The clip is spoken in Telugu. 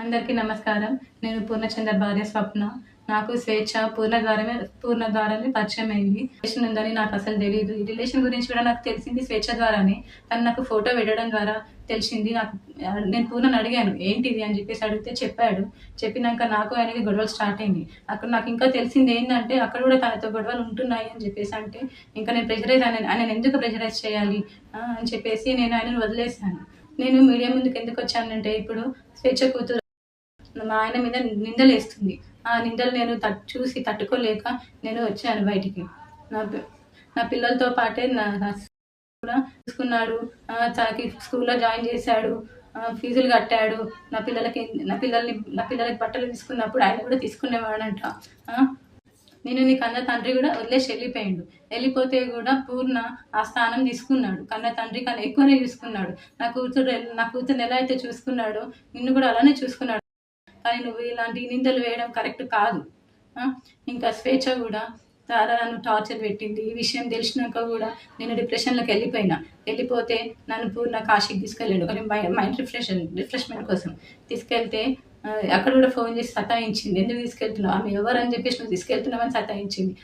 అందరికీ నమస్కారం. నేను పూర్ణచంద్ర భార్య స్వప్న. నాకు స్వేచ్ఛ పూర్ణ ద్వారానే పరిచయమైంది. రిలేషన్ ఉందని నాకు అసలు తెలీదు. ఈ రిలేషన్ గురించి కూడా నాకు తెలిసింది స్వేచ్ఛ ద్వారానే. తను నాకు ఫోటో పెట్టడం ద్వారా తెలిసింది. నేను పూర్ణని అడిగాను ఏంటిది అని చెప్పేసి అడిగితే చెప్పాడు. చెప్పినాక నాకు ఆయనకి గొడవలు స్టార్ట్ అయింది. అక్కడ నాకు ఇంకా తెలిసింది ఏంటంటే అక్కడ కూడా తనతో గొడవలు ఉంటున్నాయి అని చెప్పేసి అంటే ఇంకా నేను ఆయనను ఎందుకు ప్రెషరైజ్ చేయాలి అని చెప్పేసి నేను ఆయనను వదిలేసాను. నేను మీడియా ముందుకు ఎందుకు వచ్చానంటే ఇప్పుడు స్వేచ్ఛ కూతురు మా ఆయన మీద నిందలేస్తుంది. ఆ నిందలు నేను చూసి తట్టుకోలేక నేను వచ్చాను బయటికి. నా పిల్లలతో పాటే నా కూడా చూసుకున్నాడు. తనకి స్కూల్లో జాయిన్ చేశాడు, ఫీజులు కట్టాడు. నా పిల్లలకి బట్టలు తీసుకున్నప్పుడు ఆయన కూడా తీసుకునేవాడంట. నేను నీ కన్న తండ్రి కూడా వదిలేసి వెళ్ళిపోయిండు. వెళ్ళిపోతే కూడా పూర్ణ ఆ స్థానం తీసుకున్నాడు. కన్న తండ్రి కన్నా ఎక్కువనే చూసుకున్నాడు. నా కూతురుని ఎలా అయితే చూసుకున్నాడో నిన్ను కూడా అలానే చూసుకున్నాడు. కానీ నువ్వు ఇలాంటి నిందలు వేయడం కరెక్ట్ కాదు. ఇంకా స్వేచ్ఛ కూడా చాలా నన్ను టార్చర్ పెట్టింది. ఈ విషయం తెలిసినాక కూడా నేను డిప్రెషన్లోకి వెళ్ళిపోతే నన్ను పూర్ణ కాశీకి తీసుకెళ్ళాడు మైండ్ రిఫ్రెష్మెంట్ కోసం. తీసుకెళ్తే అక్కడ కూడా ఫోన్ చేసి సతాయించింది. ఎందుకు తీసుకెళ్తున్నావు, ఆమె ఎవరు అని చెప్పేసి నువ్వు తీసుకెళ్తున్నావని సతాయించింది.